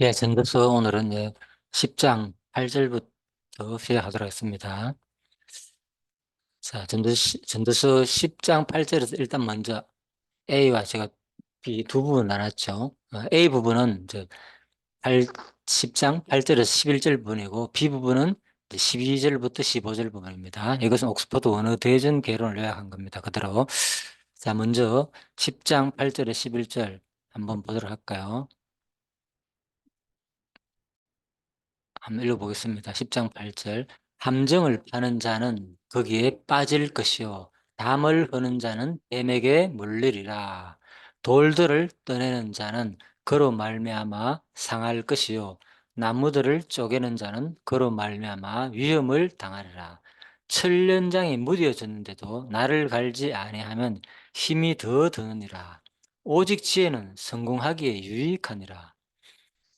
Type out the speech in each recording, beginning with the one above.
예, 전도서 오늘은 10장 8절부터 시작하도록 하겠습니다. 자, 전도서 10장 8절에서 일단 먼저 A와 제가 B 두 부분 나눴죠. A 부분은 10장 8절에서 11절 부분이고 B 부분은 이제 12절부터 15절 부분입니다. 이것은 옥스퍼드 원어 대전 개론을 요약한 겁니다. 그대로. 자, 먼저 10장 8절에서 11절 한번 보도록 할까요? 한번 읽어보겠습니다. 10장 8절. 함정을 파는 자는 거기에 빠질 것이요. 담을 허는 자는 뱀에게 물리리라. 돌들을 떠내는 자는 그로 말미암아 상할 것이요. 나무들을 쪼개는 자는 그로 말미암아 위험을 당하리라. 천련장이 무뎌졌는데도 나를 갈지 아니하면 힘이 더 드느니라. 오직 지혜는 성공하기에 유익하니라.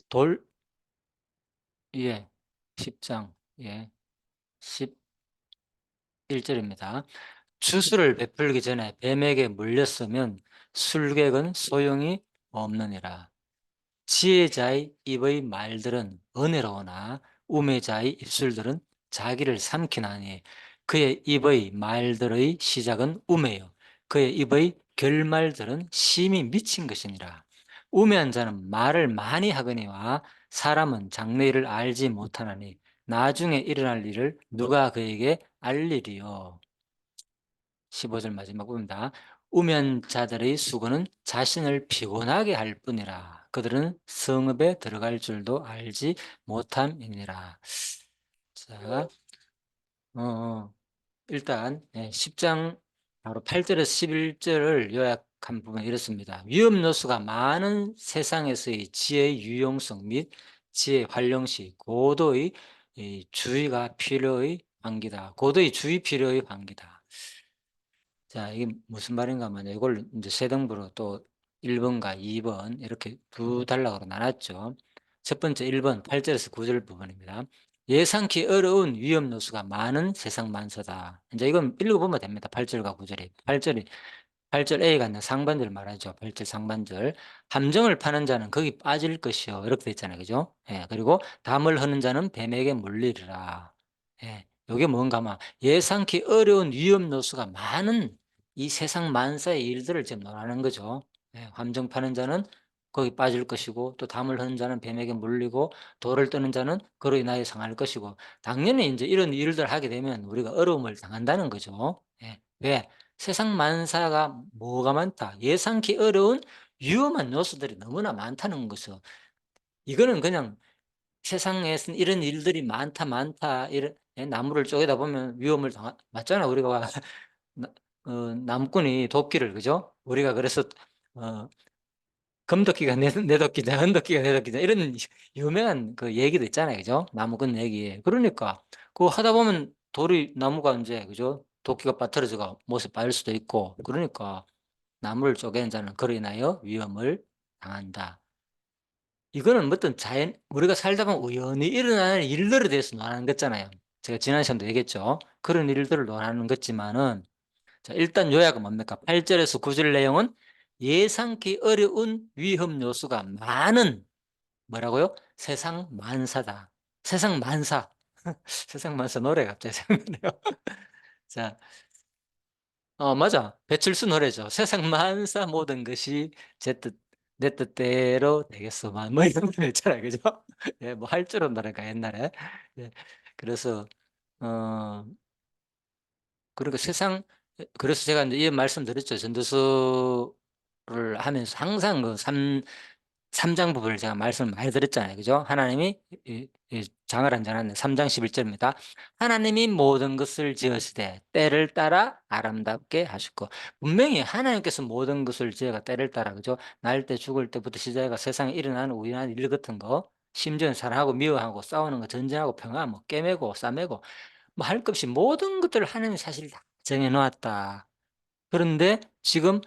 돌, 예, 10장, 예, 11절입니다. 주술을 베풀기 전에 뱀에게 물렸으면 술객은 소용이 없느니라. 지혜자의 입의 말들은 은혜로우나 우매자의 입술들은 자기를 삼키나니 그의 입의 말들의 시작은 우매요. 그의 입의 결말들은 심히 미친 것이니라. 우매한 자는 말을 많이 하거니와 사람은 장래일을 알지 못하나니 나중에 일어날 일을 누가 그에게 알리리요. 15절 마지막 부분입니다. 우면자들의 수고는 자신을 피곤하게 할 뿐이라. 그들은 성읍에 들어갈 줄도 알지 못함이니라. 자, 일단 10장 바로 8절에서 11절을 요약한 부분이 이렇습니다. 위험 요소가 많은 세상에서의 지혜의 유용성 및 지혜 활용시 고도의 주의가 필요의 환기다. 고도의 주의 필요의 환기다. 자, 이게 무슨 말인가 하면 이걸 이제 세 등분으로 또 1번과 2번 이렇게 두 단락으로 나눴죠. 첫 번째 1번 8절에서 9절 부분입니다. 예상치 어려운 위험 요소가 많은 세상 만사다. 이제 이건 읽어보면 됩니다. 8절과 9절이. 8절 A가 있는 상반절 말하죠. 8절 상반절. 함정을 파는 자는 거기 빠질 것이요. 이렇게 돼 있잖아요. 그죠? 예. 그리고 담을 허는 자는 뱀에게 물리리라. 예. 요게 뭔가 하면 예상치 어려운 위험 요소가 많은 이 세상 만사의 일들을 지금 논하는 거죠. 예. 함정 파는 자는 거기 빠질 것이고 또 담을 허는 자는 뱀에게 물리고 돌을 떠는 자는 그로 인하여 상할 것이고 당연히 이제 이런 일들 하게 되면 우리가 어려움을 당한다는 거죠. 예. 왜? 세상 만사가 뭐가 많다. 예상치 어려운 위험한 요소들이 너무나 많다는 거죠. 이거는 그냥 세상에서 이런 일들이 많다, 많다. 이런, 나무를 쪼개다 보면 위험을 맞잖아. 우리가 나- 나무꾼이 도끼를, 그죠? 우리가 그래서 어, 금도끼가 내 도끼다, 은도끼가 내 도끼다. 이런 유명한 그 얘기도 있잖아요. 그죠? 나무꾼 얘기. 그러니까 그거 하다 보면 돌이 나무가 이제 그죠? 도끼가 빠뜨려져가 못에 빠질 수도 있고 그러니까 나무를 쪼개는 자는 그로 인하여 위험을 당한다. 이거는 어떤 우리가 살다 보면 우연히 일어나는 일들에 대해서 논하는 거잖아요. 제가 지난 시간도 얘기했죠. 그런 일들을 논하는 거지만은, 자, 일단 요약은 뭡니까? 8절에서 9절 내용은 예상치 어려운 위험 요소가 많은, 뭐라고요? 세상 만사다. 세상 만사. 세상 만사 노래 갑자기 생각나네요. 자, 맞아. 배칠수 노래죠. 세상 만사 모든 것이 내 뜻대로 되겠소만. 뭐 이런 노래 있잖아요. 그죠? 예, 뭐 할 줄은 노래가 옛날에. 예, 그래서, 어, 그리고 그래서 제가 이제 이 말씀 드렸죠. 전도서를 하면서 항상 그 삼장 부분을 제가 말씀을 많이 드렸잖아요. 그죠? 하나님이 장을 한자는 3장 11절입니다. 하나님이 모든 것을 지으시되 때를 따라 아름답게 하셨고 분명히 하나님께서 모든 것을 지어가 때를 따라 그죠? 날 때 죽을 때부터 시작해가 세상에 일어나는 우연한 일 같은 거 심지어는 사랑하고 미워하고 싸우는 거 전쟁하고 평화 뭐 깨매고 싸매고 뭐 할 것 없이 모든 것들을 하나님이 사실 다 정해놓았다. 그런데 지금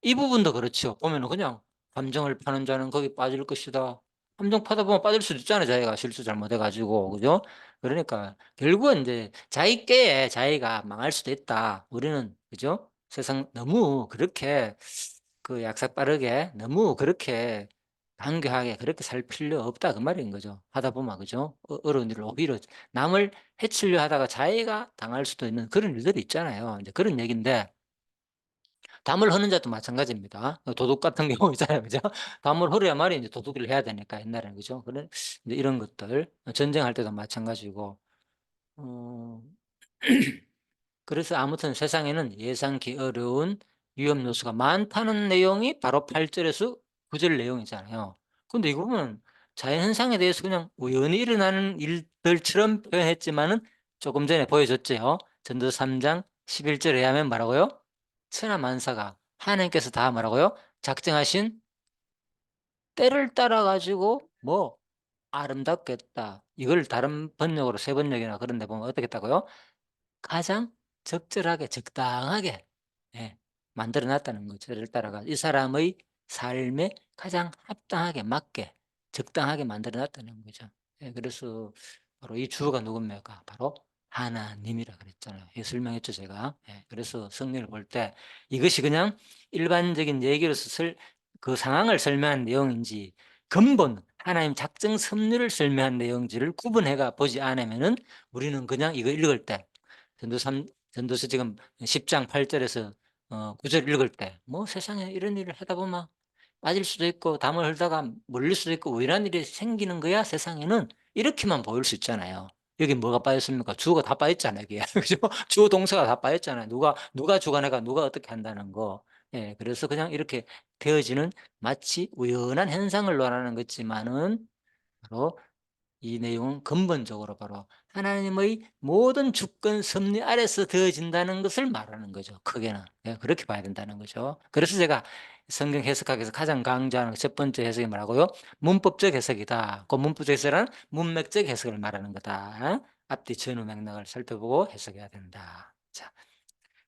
이 부분도 그렇죠. 보면은 그냥 함정을 파는 자는 거기 빠질 것이다. 함정 파다 보면 빠질 수도 있잖아요. 자기가 실수 잘못해가지고. 그죠? 그러니까 결국은 이제 자기 깨에 자기가 망할 수도 있다. 우리는, 그죠? 세상 너무 그렇게 그 약삭 빠르게 너무 그렇게 간교하게 그렇게 살 필요 없다 그 말인 거죠. 하다 보면 그죠? 어려운 일을 오히려 남을 해치려 하다가 자기가 당할 수도 있는 그런 일들이 있잖아요. 이제 그런 얘기인데 담을 허는 자도 마찬가지입니다. 도둑 같은 경우 있잖아요. 그죠? 담을 허려야만이 이제 도둑을 해야 되니까 옛날에는 그죠? 그런 이제 이런 것들 전쟁할 때도 마찬가지고 어 그래서 아무튼 세상에는 예상치 어려운 위험 요소가 많다는 내용이 바로 8 절에서 9절 내용이잖아요. 근데 이거 보면 자연현상에 대해서 그냥 우연히 일어나는 일들처럼 표현했지만은 조금 전에 보여줬죠. 전도 3장 11 절에 하면 뭐라고요? 천하만사가 하나님께서 다 뭐라고요? 작정하신 때를 따라 가지고 뭐 아름답겠다. 이걸 다른 번역으로 세 번역이나 그런 데 보면 어떻게 했다고요? 가장 적절하게 적당하게 예 만들어 놨다는 거죠. 를 따라가 이 사람의 삶에 가장 합당하게 맞게 적당하게 만들어 놨다는 거죠. 예 그래서 바로 이 주어가 누굽니까? 바로 하나님이라 그랬잖아요. 예 설명했죠 제가. 예 그래서 성경을 볼 때 이것이 그냥 일반적인 얘기로서 그 상황을 설명한 내용인지 근본 하나님 작정 섭리를 설명한 내용인지를 구분해가 보지 않으면은 우리는 그냥 이거 읽을 때 전도서 지금 10장 8 절에서 9절 읽을 때 뭐 세상에 이런 일을 하다 보면 빠질 수도 있고 담을 흘다가 물릴 수도 있고 이런 일이 생기는 거야 세상에는 이렇게만 보일 수 있잖아요. 여기 뭐가 빠졌습니까? 주어가 다 빠졌잖아요 여기에. 그죠? 주어 동사가 다 빠졌잖아요. 누가 주관해가 누가 어떻게 한다는 거. 예 그래서 그냥 이렇게 되어지는 마치 우연한 현상을 논하는 거지만은 바로 이 내용은 근본적으로 바로 하나님의 모든 주권 섭리 아래서 되어진다는 것을 말하는 거죠. 크게는. 예 그렇게 봐야 된다는 거죠. 그래서 제가 성경 해석학에서 가장 강조하는 첫 번째 해석이 뭐라고요? 문법적 해석이다. 그 문법적 해석은 문맥적 해석을 말하는 거다. 앞뒤 전후 맥락을 살펴보고 해석해야 된다. 자,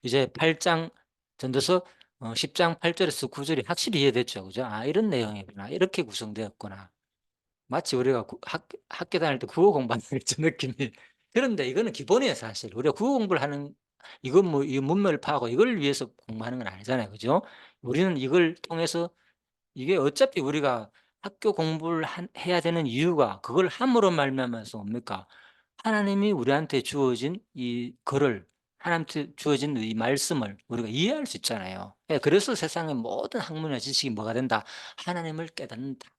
이제 8장 전도서 10장 8 절에서 9 절이 확실히 이해됐죠. 그죠? '아 이런 내용이구나. 이렇게 구성되었구나.' 마치 우리가 학교 다닐 때 국어 공부하는 듯이 느낌이 그런데 이거는 기본이에요 사실. 우리가 국어 공부를 하는 이건 뭐 이 문맥을 파악하고 이걸 위해서 공부하는 건 아니잖아요. 그죠? 우리는 이걸 통해서 이게 어차피 우리가 학교 공부를 해야 되는 이유가 그걸 함으로 말미암아서 뭡니까? 하나님이 우리한테 주어진 이 글을 하나님한테 주어진 이 말씀을 우리가 이해할 수 있잖아요. 예 그래서 세상의 모든 학문이나 지식이 뭐가 된다? 하나님을 깨닫는 다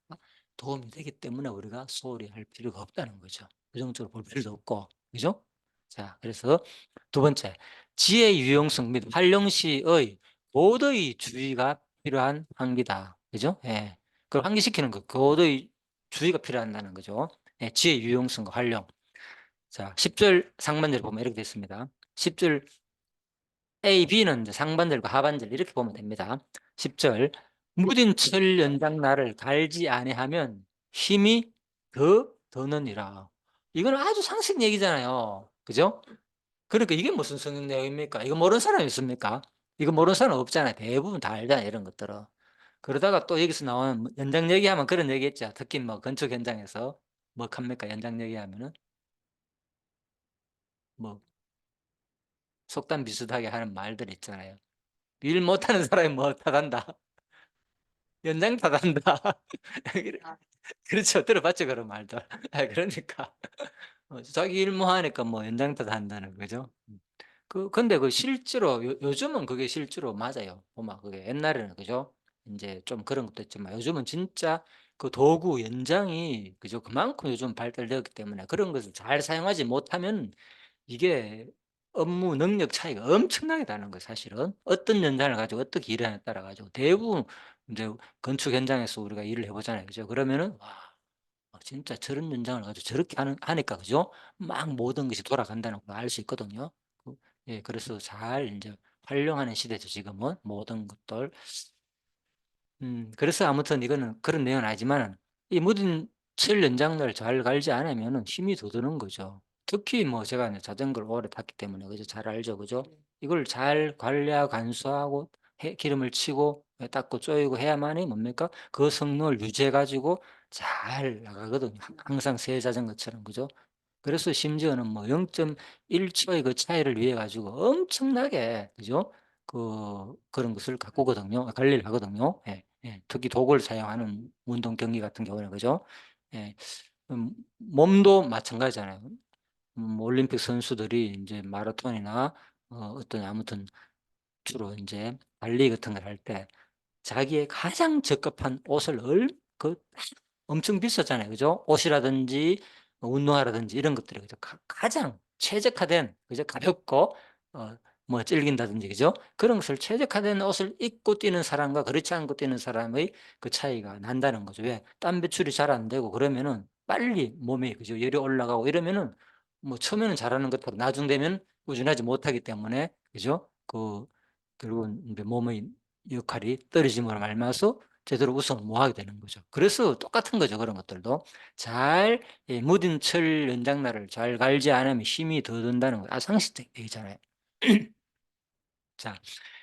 도움이 되기 때문에 우리가 소홀히 할 필요가 없다는 거죠. 부정적으로 볼 필요도 없고. 그죠? 자 그래서 두 번째, 지혜의 유용성 및 활용시의 고도의 주의가 필요한 환기다. 그죠? 예. 그걸 환기시키는 거 고도의 주의가 필요하다는 거죠. 예 지혜의 유용성과 활용. 자 10절 상반절 보면 이렇게 돼 있습니다. 10절 A, B는 이제 상반절과 하반절 이렇게 보면 됩니다. 10절 "무딘 철 연장 나를 갈지 아니하면 힘이 더 드느니라." 이거는 아주 상식 얘기잖아요. 그죠? 그러니까 이게 무슨 성경 내용입니까? 이거 모르는 사람이 있습니까? 이거 모르는 사람 없잖아요. 대부분 다 알잖아요, 이런 것들은. 그러다가 또 여기서 나오는 뭐 연장 얘기하면 그런 얘기했죠. 특히 뭐 건축 현장에서 뭐 합니까? 연장 얘기하면은 뭐 속담 비슷하게 하는 말들 있잖아요. "일 못하는 사람이 뭐 탓한다. 연장 탓한다." 그래 그렇죠. 들어봤죠, 그런 말들. 그러니까 자기 일 뭐 하니까 뭐 연장 탓한다는 거죠. 근데 그 실제로 요즘은 그게 실제로 맞아요. 보면 그게 옛날에는 그죠? 인제 좀 그런 것도 있지만 요즘은 진짜 그 도구 연장이 그죠? 그만큼 요즘 발달되었기 때문에 그런 것을 잘 사용하지 못하면 이게 업무 능력 차이가 엄청나게 나는 거예요 사실은. 어떤 연장을 가지고 어떻게 일을 하냐에 따라 가지고 대부분 인제 건축 현장에서 우리가 일을 해 보잖아요. 그죠? 그러면은 와 진짜 저런 연장을 가지고 저렇게 하니까 그죠? 막 모든 것이 돌아간다는 걸 알 수 있거든요. 예 그래서 잘 인제 활용하는 시대죠 지금은 모든 것들. 그래서 아무튼 이거는 그런 내용은 아니지만은 이 무딘 철 연장을 잘 갈지 않으면은 힘이 더 드는 거죠. 특히 뭐 제가 이제 자전거를 오래 탔기 때문에 그죠 잘 알죠. 그죠? 이걸 잘 관리하고 간수하고 기름을 치고 닦고 조이고 해야만이 뭡니까? 그 성능을 유지해 가지고 잘 나가거든요. 항상 새 자전거처럼 그죠? 그래서 심지어는 뭐 0.1 초의 그 차이를 위해 가지고 엄청나게 그죠? 그런 것을 가꾸거든요. 관리를 하거든요. 예. 예. 특히 도구를 사용하는 운동 경기 같은 경우는 그죠? 예. 몸도 마찬가지잖아요. 올림픽 선수들이 인제 마라톤이나 어떤 아무튼 주로 인제 달리기 같은 걸 할 때 자기의 가장 적합한 옷을 엄청 비싸잖아요. 그죠? 옷이라든지 운동화라든지 이런 것들이 그죠? 가장 최적화된 그죠? 가볍고 어 뭐 질긴다든지 그죠? 그런 것을 최적화된 옷을 입고 뛰는 사람과 그렇지 않고 뛰는 사람의 그 차이가 난다는 거죠. 왜? 땀 배출이 잘 안 되고 그러면은 빨리 몸에 그죠? 열이 올라가고 이러면은 뭐 처음에는 잘하는 것도 나중 되면 꾸준하지 못하기 때문에 그죠? 결국은 인제 몸의 역할이 떨어짐으로 말미암아서 제대로 우승을 못 하게 되는 거죠. 그래서 똑같은 거죠, 그런 것들도. 잘 무딘 철 연장나를 잘 갈지 않으면 힘이 더 든다는 거 상식적 얘기잖아요. 자,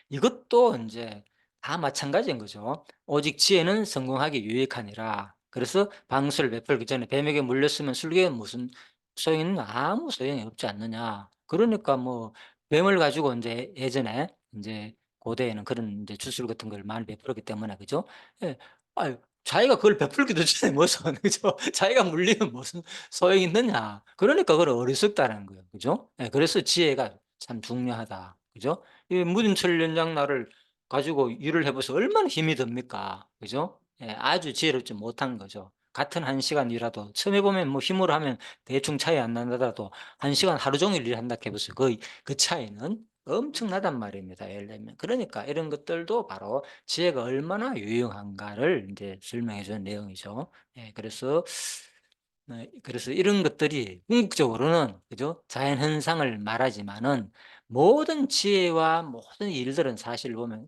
이것도 인제 다 마찬가지인 거죠. "오직 지혜는 성공하기 유익하니라." 그래서 "방수를 베풀기 전에 뱀에게 물렸으면 술개가 무슨 소용이 있느냐? 아무 소용이 없지 않느냐." 그러니까 뭐 뱀을 가지고 인제 예전에 인제 고대에는 그런 인제 주술 같은 걸 많이 베풀었기 때문에 그죠? 예. 아유 자기가 그걸 베풀기도 전에 무슨 그죠? 자기가 물리면 무슨 소용이 있느냐. 그러니까 그건 어리석다는 거예요. 그죠? 예 그래서 지혜가 참 중요하다. 그죠? 이 무딘 철 연장날을 가지고 일을 해 보세요. 얼마나 힘이 듭니까? 그죠? 예 아주 지혜롭지 못한 거죠. 같은 1 시간 일하도 처음에 보면 뭐 힘으로 하면 대충 차이 안 나더라도 1 시간 하루 종일 일한다 해 보세요. 그 차이는 엄청나단 말입니다, 예를 들면. 그러니까 이런 것들도 바로 지혜가 얼마나 유용한가를 인제 설명해 주는 내용이죠. 예 그래서 그래서 이런 것들이 궁극적으로는 그죠? 자연 현상을 말하지만은 모든 지혜와 모든 일들은 사실 보면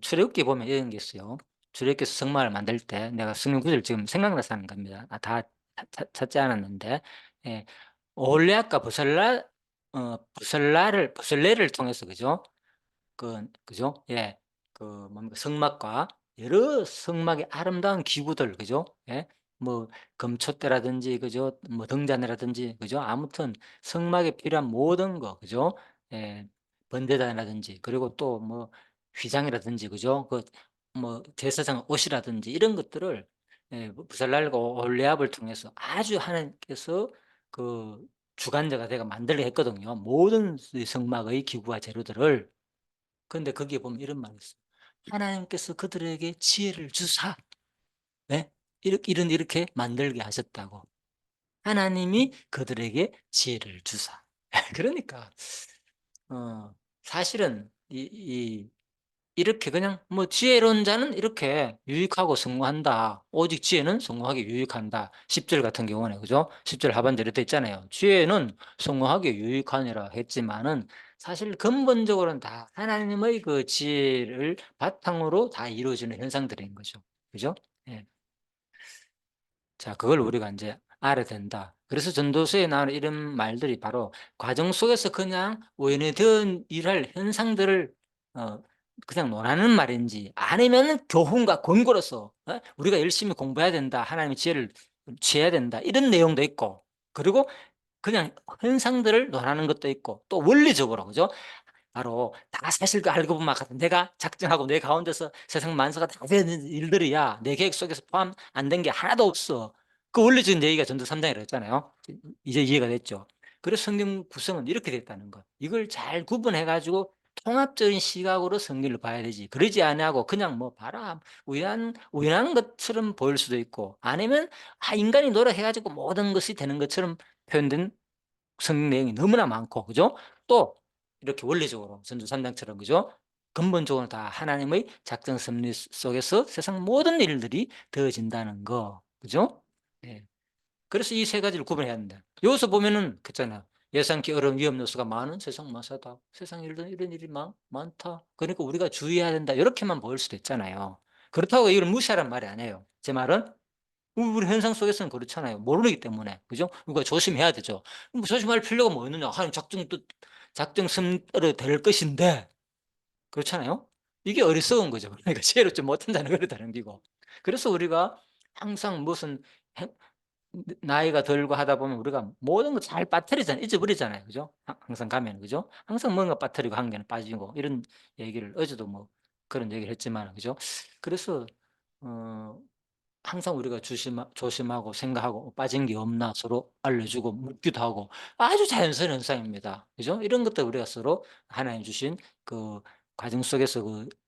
출애굽기 보면 이런 게 있어요. 출애굽기에서 성막을 만들 때 내가 성경 구절 지금 생각나서 하는 겁니다. 다 찾지 않았는데 예 올레압과 버설레를 통해서 그죠? 그죠? 예. 뭡니까 성막과 여러 성막의 아름다운 기구들 그죠? 예. 뭐 금촛대라든지 그죠? 뭐 등잔이라든지 그죠? 아무튼 성막에 필요한 모든 거 그죠? 예. 번제단이라든지 그리고 또 뭐 휘장이라든지 그죠? 제사장 옷이라든지 이런 것들을 예 부살날과 올레압을 통해서 아주 하나님께서 그 주관자가 돼가 만들게 했거든요. 모든 이 성막의 기구와 재료들을. 그런데 거기에 보면 이런 말이 있어요. 하나님께서 그들에게 지혜를 주사 네? 이렇게 만들게 하셨다고. 하나님이 그들에게 지혜를 주사. 그러니까 사실은 이렇게 그냥 뭐 "지혜로운 자는 이렇게 유익하고 성공한다. 오직 지혜는 성공하기 유익한다." 10절 같은 경우는 그죠? 10절 하반절에 돼 있잖아요. "지혜는 성공하기 유익하니라." 했지만은 사실 근본적으로는 다 하나님의 그 지혜를 바탕으로 다 이루어지는 현상들인 거죠. 그죠? 예. 자 그걸 우리가 인제 알아야 된다. 그래서 전도서에 나오는 이런 말들이 바로 과정 속에서 그냥 우연히 된 일할 현상들을 어 그냥 논하는 말인지 아니면은 교훈과 권고로서 우리가 열심히 공부해야 된다. 하나님의 지혜를 취해야 된다. 이런 내용도 있고 그리고 그냥 현상들을 논하는 것도 있고 또 원리적으로 그죠? 바로 다 사실 알고 보면 내가 작정하고 내 가운데서 세상 만사가 다 되는 일들이야. 내 계획 속에서 포함 안 된 게 하나도 없어. 그 원리적인 얘기가 전도 3 장이라고 했잖아요. 이제 이해가 됐죠. 그래서 성경 구성은 이렇게 됐다는 거. 이걸 잘 구분해 가지고 통합적인 시각으로 성경을 봐야 되지. 그러지 아니하고 그냥 뭐 봐라. 우연한 것처럼 보일 수도 있고 아니면 인간이 노력해 가지고 모든 것이 되는 것처럼 표현된 성경 내용이 너무나 많고 그죠? 또 이렇게 원리적으로 전도 3 장처럼 그죠? 근본적으로 다 하나님의 작정 섭리 속에서 세상 모든 일들이 되어진다는 거. 그죠? 예. 그래서 이 세 가지를 구분해야 한다. 여기서 보면은 그랬잖아요. 예상치 어려운 위험 요소가 많은 세상 마사다. 세상 일들 이런 일이 많다. 그러니까 우리가 주의해야 된다. 요렇게만 보일 수도 있잖아요. 그렇다고 이걸 무시하라는 말이 아니에요. 제 말은 우리 현상 속에서는 그렇잖아요. 모르기 때문에. 그죠? 그러니까 조심해야 되죠. 뭐 조심할 필요가 뭐 있느냐. 하나님 작정심대로 될 것인데 그렇잖아요. 이게 어리석은 거죠. 그러니까 지혜롭지 못한 자는 그렇다는 거고. 그래서 우리가 항상 무슨 행 나이가 들고 하다 보면 우리가 모든 거 잘 빠뜨리잖아요. 잊어버리잖아요. 그죠? 항상 가면 그죠? 항상 뭔가 빠뜨리고 한 개는 빠지고 이런 얘기를 어제도 뭐 그런 얘기를 했지만 그죠? 그래서 어 항상 우리가 조심하고 생각하고 빠진 게 없나 서로 알려주고 묻기도 하고 아주 자연스러운 현상입니다. 그죠? 이런 것들 우리가 서로 하나님 주신 그 과정 속에서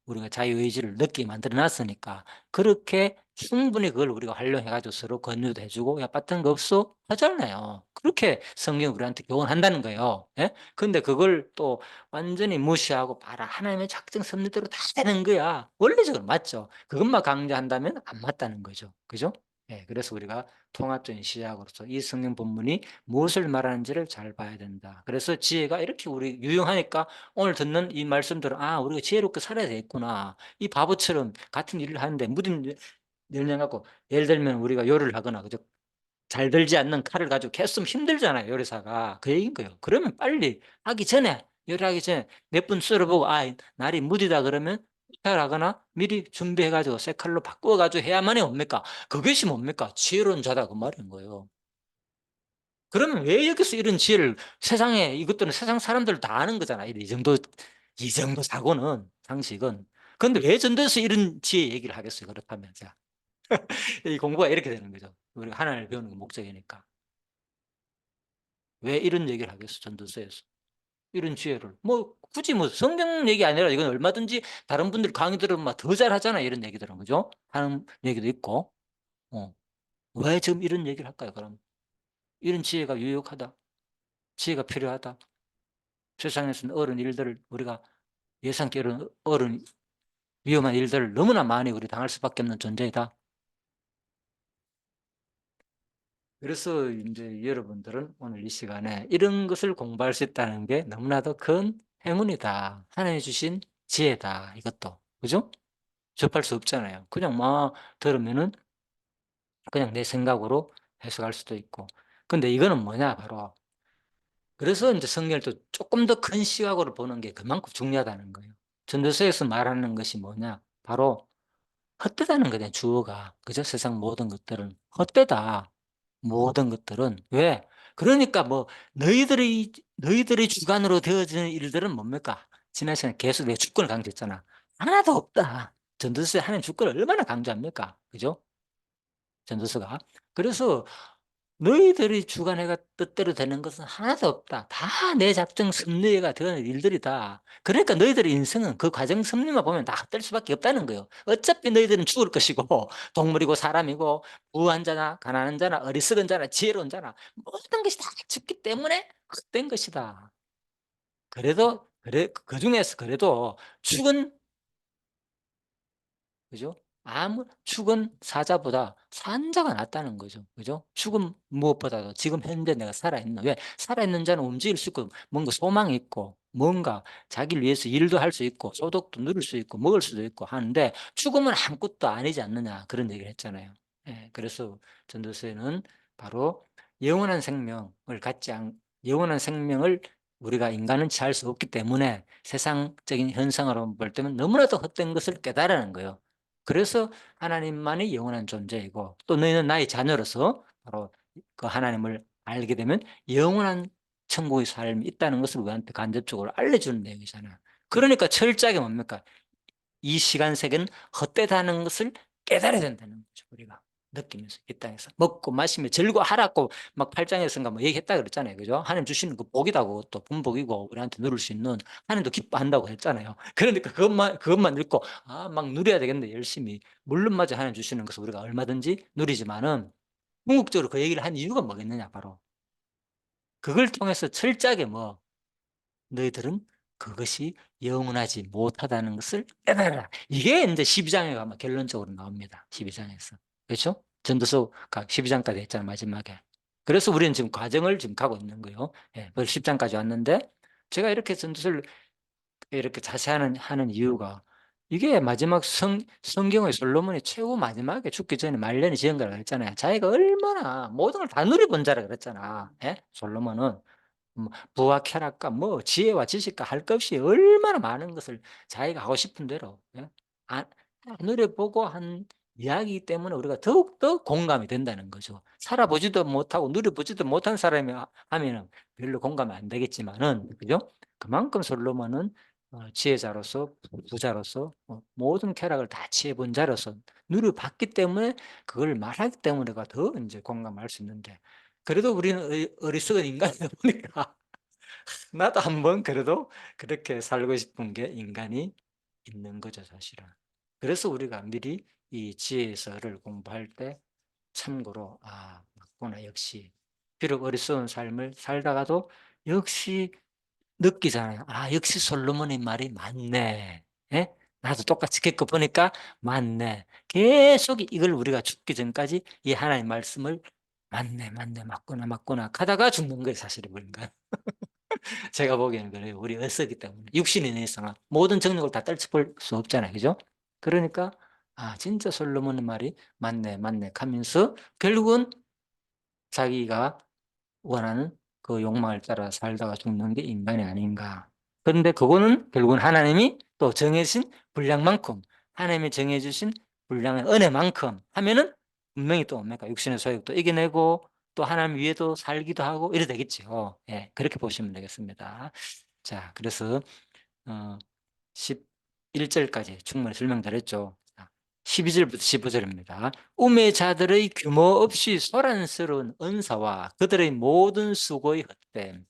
우리가 자유의지를 느끼게 만들어 놨으니까 그렇게 충분히 그걸 우리가 활용해 가지고 서로 권유도 해 주고 "야 빠뜨는 거 없어?" 하잖아요. 그렇게 성경이 우리한테 교훈한다는 거예요. 예? 근데 그걸 또 완전히 무시하고 "봐라. 하나님의 작정 섭리대로 다 되는 거야." 원리적으로 맞죠. 그것만 강조한다면 안 맞다는 거죠. 그죠? 예. 그래서 우리가 통합적인 시각으로서 이 성경 본문이 무엇을 말하는지를 잘 봐야 된다. 그래서 지혜가 이렇게 우리 유용하니까 오늘 듣는 이 말씀들은 '아 우리가 지혜롭게 살아야 되겠구나.' 이 바보처럼 같은 일을 하는데 무딘 열량 갖고 예를 들면 우리가 요리를 하거나 그죠? 잘 들지 않는 칼을 가지고 계속 쓰면 힘들잖아요, 요리사가. 그 얘기인 거예요. 그러면 빨리 하기 전에 요리하기 전에 몇 분 썰어 보고 '아 날이 무디다.' 그러면 후퇴하거나 미리 준비해 가지고 새 칼로 바꾸어 가지고 해야만이 뭡니까? 그것이 뭡니까? 지혜로운 자다 그 말인 거예요. 그러면 왜 여기서 이런 지혜를 세상에 이것들은 세상 사람들 다 아는 거잖아. 이 정도 사고는 상식은. 근데 왜 전도에서 이런 지혜 얘기를 하겠어요, 그렇다면. 자. 이 공부가 이렇게 되는 거죠. 우리가 하나님을 배우는 게 목적이니까. 왜 이런 얘기를 하겠어 전도서에서. 이런 지혜를. 뭐 굳이 뭐 성경 얘기 아니라 이건 얼마든지 다른 분들 강의 들으면 막 더 잘하잖아요 이런 얘기들은. 그죠? 하는 얘기도 있고. 어. 왜 지금 이런 얘기를 할까요 그럼? 이런 지혜가 유용하다. 지혜가 필요하다. 세상에서는 어려운 일들을 우리가 예상치 어려운 위험한 일들을 너무나 많이 우리 당할 수밖에 없는 존재이다. 그래서 인제 여러분들은 오늘 이 시간에 이런 것을 공부할 수 있다는 게 너무나도 큰 행운이다. 하나님이 주신 지혜다 이것도. 그죠? 접할 수 없잖아요. 그냥 막 들으면은 그냥 내 생각으로 해석할 수도 있고. 근데 이거는 뭐냐 바로 그래서 인제 성경을 또 쪼끔 더 큰 시각으로 보는 게 그만큼 중요하다는 거예요. 전도서에서 말하는 것이 뭐냐 바로 헛되다는 거잖아요 주어가. 그죠? 세상 모든 것들은 헛되다. 모든 것들은. 왜? 그러니까 뭐 너희들의 주관으로 되어지는 일들은 뭡니까? 지난 시간에 계속 내가 주권을 강조했잖아. 하나도 없다. 전도서에 하나님 주권을 얼마나 강조합니까? 그죠? 전도서가. 그래서 너희들이 주관해가 뜻대로 되는 것은 하나도 없다. 다 내 작정 섭리가 되는 일들이다. 그러니까 너희들의 인생은 그 과정 섭리만 보면 다 헛될 수밖에 없다는 거예요. 어차피 너희들은 죽을 것이고 동물이고 사람이고 부한 자나 가난한 자나 어리석은 자나 지혜로운 자나 모든 것이 다 죽기 때문에 헛된 것이다. 그래도 그중에서 그래도 죽은 그죠? 죽은 사자보다 산 자가 낫다는 거죠. 그죠? 죽은 무엇보다도 지금 현재 내가 살아있는 왜 살아있는 자는 움직일 수 있고 뭔가 소망이 있고 뭔가 자기를 위해서 일도 할 수 있고 소득도 누릴 수 있고 먹을 수도 있고 하는데 죽음은 아무것도 아니지 않느냐 그런 얘기를 했잖아요. 예. 그래서 전도서에는 바로 영원한 생명을 갖지 않 영원한 생명을 우리가 인간은 취할 수 없기 때문에 세상적인 현상으로 볼 때는 너무나도 헛된 것을 깨달으라는 거예요. 그래서 하나님만이 영원한 존재이고 또 너희는 나의 자녀로서 바로 그 하나님을 알게 되면 영원한 천국의 삶이 있다는 것을 우리한테 간접적으로 알려주는 내용이잖아요. 그러니까 철저하게 뭡니까? 이 시간 세계는 헛되다는 것을 깨달아야 된다는 거죠, 우리가. 느끼면서 이 땅에서. 먹고 마시며 즐거워하라고 막 8장에서인가 뭐 얘기했다 그랬잖아요. 그죠? 하나님 주시는 그 복이다고 또 분복이고 우리한테 누릴 수 있는 하나님도 기뻐한다고 했잖아요. 그러니까 그것만 읽고 막 누려야 되겠네 열심히. 물론 맞아 하나님 주시는 것을 우리가 얼마든지 누리지만은 궁극적으로 그 얘기를 한 이유가 뭐겠느냐 바로. 그걸 통해서 철저하게 너희들은 그것이 영원하지 못하다는 것을 깨달아라. 이게 인제 12장에 가면 결론적으로 나옵니다. 12장에서. 그렇죠? 전도서가 12장까지 했잖아요, 마지막에. 그래서 우리는 지금 과정을 지금 가고 있는 거예요. 예. 그래서 10장까지 왔는데 제가 이렇게 전도서를 이렇게 자세히 하는 이유가 이게 마지막 성경의 솔로몬이 최후 마지막에 죽기 전에 말년에 지은 거라 그랬잖아요. 자기가 얼마나 모든 걸 다 누려본 자라 그랬잖아. 예? 솔로몬은. 부와 쾌락과 지혜와 지식과 할 것 없이 얼마나 많은 것을 자기가 하고 싶은 대로 예? 아 누려보고 한 이야기이기 때문에 우리가 더욱더 공감이 된다는 거죠. 살아보지도 못하고 누려보지도 못한 사람이 하면은 별로 공감이 안 되겠지만은 그죠? 그만큼 솔로몬은 지혜자로서 부자로서 모든 쾌락을 다 취해본 자로서 누려봤기 때문에 그걸 말하기 때문에가 더 인제 공감할 수 있는데 그래도 우리는 어리석은 인간이다 보니까 나도 한번 그래도 그렇게 살고 싶은 게 인간이 있는 거죠 사실은. 그래서 우리가 미리 이 지혜서를 공부할 때 참고로 '아 맞구나 역시.' 비록 어리석은 삶을 살다가도 역시 느끼잖아요. '아 역시 솔로몬의 말이 맞네.' 예? 나도 똑같이 겪어 보니까 '맞네.' 계속 이걸 우리가 죽기 전까지 이 하나님의 말씀을 '맞네, 맞네. 맞구나, 맞구나.' 하다가 죽는 거예요 사실은 우리가. 제가 보기에는 그래요. 우리 어리석기 때문에. 육신이 있으나 모든 정욕을 다 떨쳐볼 수 없잖아요. 그죠? 그러니까 '아 진짜 솔로몬의 말이 맞네, 맞네.' 하면서 결국은 자기가 원하는 그 욕망을 따라 살다가 죽는 게 인간이 아닌가. 그런데 그거는 결국은 하나님이 또 정해 주신 분량만큼 하나님이 정해 주신 분량의 은혜만큼 하면은 분명히 또 뭡니까 육신의 소욕도 이겨내고 또 하나님 위에도 살기도 하고 이래 되겠죠. 예. 그렇게 보시면 되겠습니다. 자 그래서 어 11 절까지 충분히 설명드렸죠. 자 12 절부터 15 절입니다. 우매자들의 규모 없이 소란스러운 언사와 그들의 모든 수고의 헛됨.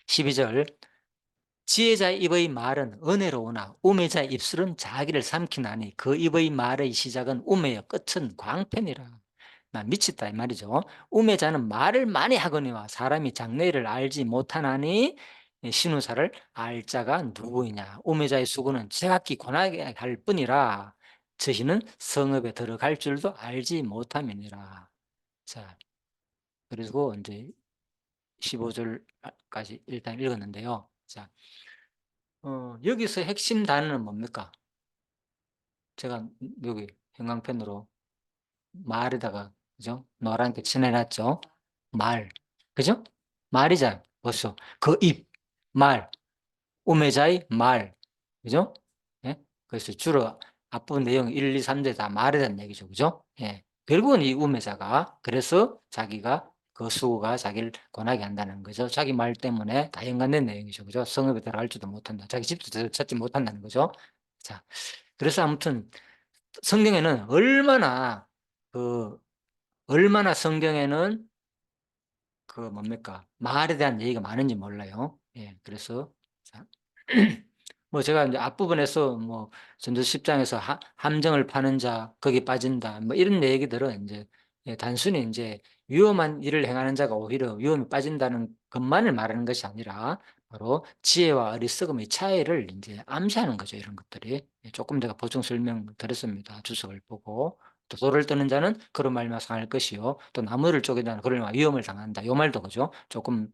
12 절 지혜자의 입의 말은 은혜로우나 우매자의 입술은 자기를 삼키나니 그 입의 말의 시작은 우매여 끝은 광편이라. 나 미쳤다 이 말이죠. 우매자는 말을 많이 하거니와 사람이 장래를 알지 못하나니 신우사를 알 자가 누구이냐. 우매자의 수고는 제각기 권하게 할 뿐이라 저희는 성읍에 들어갈 줄도 알지 못함이니라. 자 그리고 이제 15절까지 일단 읽었는데요. 자 여기서 핵심 단어는 뭡니까? 제가 여기 형광펜으로 말에다가 그죠? 노랗게 칠해 놨죠. 말. 그죠? 말이잖아요. 벌써 그 입, 말, 우매자의 말. 그죠? 예? 그래서 주로 앞부분 내용 1, 2, 3절 다 말에 대한 얘기죠. 그죠? 예. 결국은 이 우매자가 그래서 자기가 그 수고가 자기를 권하게 한다는 거죠. 자기 말 때문에 다 연관된 내용이죠. 그죠? 성읍에 들어갈 줄도 못한다. 자기 집도 찾지 못한다는 거죠. 자, 그래서 아무튼 성경에는 그 얼마나 성경에는 그 뭡니까? 말에 대한 얘기가 많은지 몰라요. 예. 그래서 자 뭐 제가 인제 앞부분에서 뭐 전도 10 장에서 함정을 파는 자 거기에 빠진다 뭐 이런 얘기들은 인제 단순히 인제 위험한 일을 행하는 자가 오히려 위험에 빠진다는 것만을 말하는 것이 아니라 바로 지혜와 어리석음의 차이를 인제 암시하는 거죠, 이런 것들이. 예 쪼끔 제가 보충 설명드렸습니다, 주석을 보고. 또 돌을 떠는 자는 그로 말미암아 상할 것이요 또 나무를 쪼개는 자는 그로 말미암아 위험을 당한다. 요 말도 그죠? 쪼끔